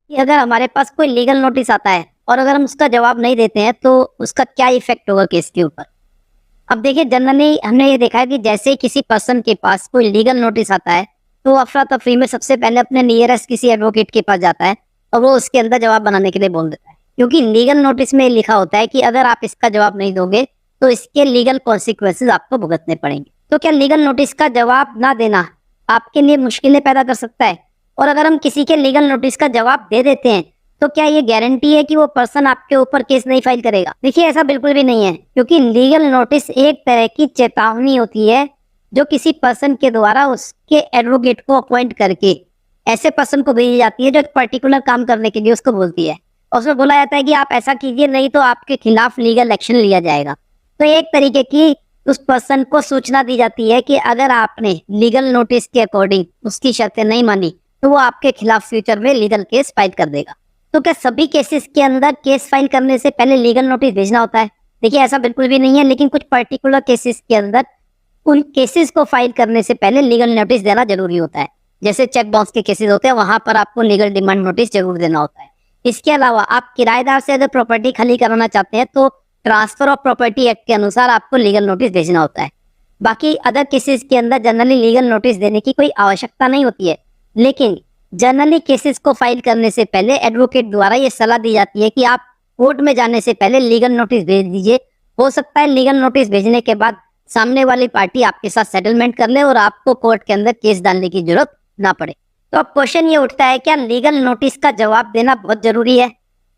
कि अगर हमारे पास कोई लीगल नोटिस आता है और अगर हम उसका जवाब नहीं देते हैं तो उसका क्या इफेक्ट होगा केस के ऊपर। अब देखिए, जनरली हमने ये देखा है कि जैसे ही किसी पर्सन के पास कोई लीगल नोटिस आता है तो अफरा तफरी में सबसे पहले अपने नियरेस्ट किसी एडवोकेट के पास जाता है और वो उसके अंदर जवाब बनाने के लिए बोल देता है, क्योंकि लीगल नोटिस में लिखा होता है कि अगर आप इसका जवाब नहीं दोगे तो इसके लीगल कॉन्सिक्वेंसेज आपको भुगतने पड़ेंगे। तो क्या लीगल नोटिस का जवाब ना देना आपके लिए मुश्किलें पैदा कर सकता है? और अगर हम किसी के लीगल नोटिस का जवाब दे देते हैं तो क्या ये गारंटी है कि वो पर्सन आपके ऊपर केस नहीं फाइल करेगा? देखिए, ऐसा बिल्कुल भी नहीं है, क्योंकि लीगल नोटिस एक तरह की चेतावनी होती है जो किसी पर्सन के द्वारा उसके एडवोकेट को अपॉइंट करके ऐसे पर्सन को भेजी जाती है जो एक पर्टिकुलर काम करने के लिए उसको बोलती है। और उसमें बोला जाता है कि आप ऐसा कीजिए, नहीं तो आपके खिलाफ लीगल एक्शन लिया जाएगा। तो एक तरीके की उस पर्सन को सूचना दी जाती है कि अगर आपने लीगल नोटिस के अकॉर्डिंग उसकी शर्तें नहीं मानी तो वो आपके खिलाफ फ्यूचर में लीगल केस फाइल कर देगा। तो क्या सभी केसेस के अंदर केस फाइल करने से पहले लीगल नोटिस भेजना होता है? देखिए, ऐसा बिल्कुल भी नहीं है, लेकिन कुछ पर्टिकुलर केसेस के अंदर उन केसेस को फाइल करने से पहले लीगल नोटिस देना जरूरी होता है। जैसे चेक बाउंस के केसेस होते हैं, वहां पर आपको लीगल डिमांड नोटिस जरूर देना होता है। इसके अलावा आप किराएदार से अगर प्रॉपर्टी खाली कराना चाहते हैं तो ट्रांसफर ऑफ प्रॉपर्टी एक्ट के अनुसार आपको लीगल नोटिस भेजना होता है। बाकी अदर केसेस के अंदर जनरली लीगल नोटिस देने की कोई आवश्यकता नहीं होती है, लेकिन जनरली केसेस को फाइल करने से पहले एडवोकेट द्वारा ये सलाह दी जाती है कि आप कोर्ट में जाने से पहले लीगल नोटिस भेज दीजिए। हो सकता है लीगल नोटिस भेजने के बाद सामने वाली पार्टी आपके साथ सेटलमेंट कर ले और आपको कोर्ट के अंदर केस डालने की जरूरत ना पड़े। तो अब क्वेश्चन ये उठता है, क्या लीगल नोटिस का जवाब देना बहुत जरूरी है?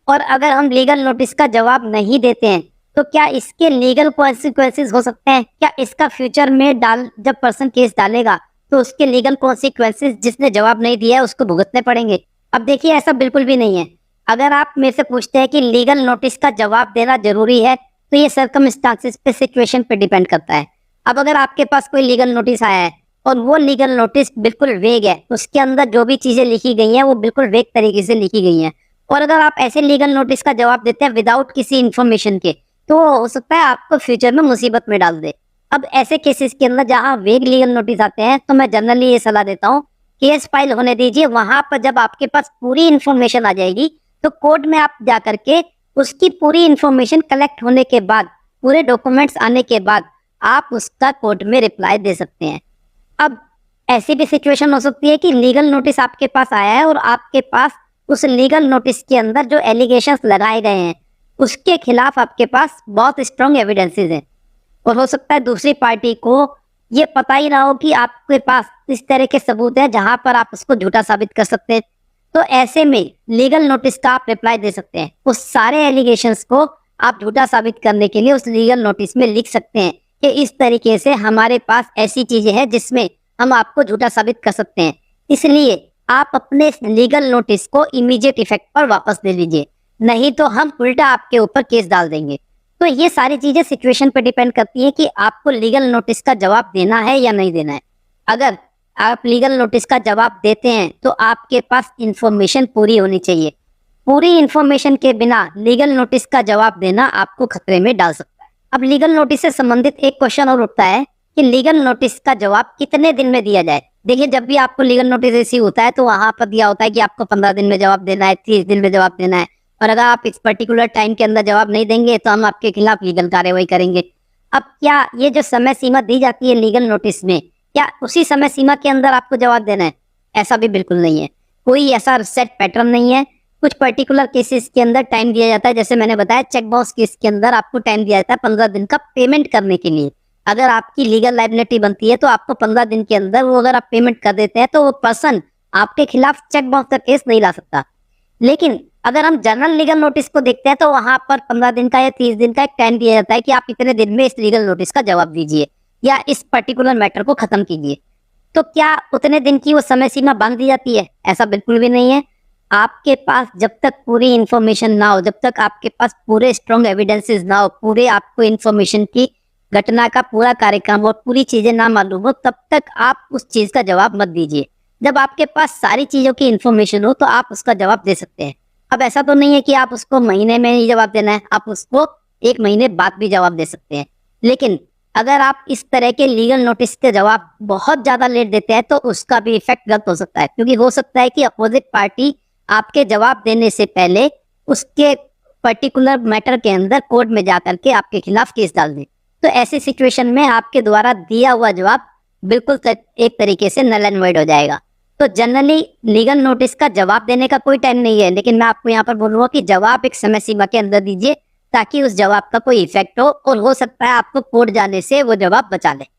और अगर हम लीगल नोटिस का जवाब नहीं देते हैं तो क्या इसके लीगल कॉन्सिक्वेंसेस हो सकते हैं? क्या इसका फ्यूचर में जब पर्सन केस डालेगा तो उसके लीगल कॉन्सिक्वेंसेस जिसने जवाब नहीं दिया है उसको भुगतने पड़ेंगे? अब देखिए, ऐसा बिल्कुल भी नहीं है। अगर आप मेरे से पूछते हैं कि लीगल नोटिस का जवाब देना जरूरी है तो ये सर्कमस्टांसेस पे, सिचुएशन पे डिपेंड करता है। अब अगर आपके पास कोई लीगल नोटिस आया है और वो लीगल नोटिस बिल्कुल वेग है, उसके अंदर जो भी चीजें लिखी गई हैं वो बिल्कुल वेग तरीके से लिखी गई हैं, और अगर आप ऐसे लीगल नोटिस का जवाब देते हैं विदाउट किसी इन्फॉर्मेशन के, तो हो सकता है आपको फ्यूचर में मुसीबत में डाल दे। अब ऐसे केसेस के अंदर जहां वेग लीगल नोटिस आते हैं तो मैं जनरली ये सलाह देता हूँ, केस फाइल होने दीजिए। वहां पर जब आपके पास पूरी इन्फॉर्मेशन आ जाएगी तो कोर्ट में आप जा करके उसकी पूरी इन्फॉर्मेशन कलेक्ट होने के बाद, पूरे डॉक्यूमेंट्स आने के बाद आप उसका कोर्ट में रिप्लाई दे सकते हैं। अब ऐसी भी सिचुएशन हो सकती है कि लीगल नोटिस आपके पास आया है और आपके पास उस लीगल नोटिस के अंदर जो एलिगेशंस लगाए गए हैं उसके खिलाफ आपके पास बहुत स्ट्रॉन्ग एविडेंसेस हैं, और हो सकता है दूसरी पार्टी को ये पता ही ना हो कि आपके पास इस तरह के सबूत है जहां पर आप उसको झूठा साबित कर सकते हैं। तो ऐसे में लीगल नोटिस का आप रिप्लाई दे सकते हैं। उस सारे एलिगेशंस को आप झूठा साबित करने के लिए उस लीगल नोटिस में लिख सकते हैं कि इस तरीके से हमारे पास ऐसी चीजें हैं जिसमें हम आपको झूठा साबित कर सकते हैं, इसलिए आप अपने लीगल नोटिस को इमीडिएट इफेक्ट पर वापस दे लीजिए, नहीं तो हम उल्टा आपके ऊपर केस डाल देंगे। तो ये सारी चीजें सिचुएशन पे डिपेंड करती है कि आपको लीगल नोटिस का जवाब देना है या नहीं देना है। अगर आप लीगल नोटिस का जवाब देते हैं तो आपके पास इंफॉर्मेशन पूरी होनी चाहिए। पूरी इंफॉर्मेशन के बिना लीगल नोटिस का जवाब देना आपको खतरे में डाल सकता है। अब लीगल नोटिस से संबंधित एक क्वेश्चन और उठता है कि लीगल नोटिस का जवाब कितने दिन में दिया जाए। देखिए, जब भी आपको लीगल नोटिस रिसीव होता है तो वहां पर दिया होता है कि आपको 15 दिन में जवाब देना है, 30 दिन में जवाब देना है, और अगर आप इस पर्टिकुलर टाइम के अंदर जवाब नहीं देंगे तो हम आपके खिलाफ लीगल कार्रवाई करेंगे। अब क्या ये जो समय सीमा दी जाती है लीगल नोटिस में, क्या उसी समय सीमा के अंदर आपको जवाब देना है? ऐसा भी बिल्कुल नहीं है। कोई ऐसा सेट पैटर्न नहीं है। कुछ पर्टिकुलर केसेस के अंदर टाइम दिया जाता है, जैसे मैंने बताया चेक बाउंस केस के अंदर आपको टाइम दिया जाता है 15 दिन का पेमेंट करने के लिए। अगर आपकी लीगल लायबिलिटी बनती है तो आपको 15 दिन के अंदर वो अगर आप पेमेंट कर देते हैं तो वो पर्सन आपके खिलाफ चेक बाउंस का केस नहीं ला सकता। लेकिन अगर हम जनरल लीगल नोटिस को देखते हैं तो वहां पर 15 दिन का या 30 दिन का एक टाइम दिया जाता है कि आप इतने दिन में इस लीगल नोटिस का जवाब दीजिए या इस पर्टिकुलर मैटर को खत्म कीजिए। तो क्या उतने दिन की वो समय सीमा बांध दी जाती है? ऐसा बिल्कुल भी नहीं है। आपके पास जब तक पूरी इंफॉर्मेशन ना हो, जब तक आपके पास पूरे स्ट्रॉन्ग एविडेंसेस ना हो, पूरे आपको इंफॉर्मेशन की घटना का पूरा कार्यक्रम और पूरी चीजें ना मालूम हो, तब तक आप उस चीज का जवाब मत दीजिए। जब आपके पास सारी चीजों की इंफॉर्मेशन हो तो आप उसका जवाब दे सकते हैं। अब ऐसा तो नहीं है कि आप उसको महीने में ही जवाब देना है, आप उसको 1 महीने बाद भी जवाब दे सकते हैं। लेकिन अगर आप इस तरह के लीगल नोटिस के जवाब बहुत ज्यादा लेट देते हैं तो उसका भी इफेक्ट गलत हो सकता है, क्योंकि हो सकता है कि अपोजिट पार्टी आपके जवाब देने से पहले उसके पर्टिकुलर मैटर के अंदर कोर्ट में जाकर के आपके खिलाफ केस डाल दे। तो ऐसी सिचुएशन में आपके द्वारा दिया हुआ जवाब बिल्कुल एक तरीके से नल एंड वॉइड हो जाएगा। तो जनरली लीगल नोटिस का जवाब देने का कोई टाइम नहीं है, लेकिन मैं आपको यहाँ पर बोलूंगा कि जवाब एक समय सीमा के अंदर दीजिए ताकि उस जवाब का कोई इफेक्ट हो, और हो सकता है आपको कोर्ट जाने से वो जवाब बचा ले।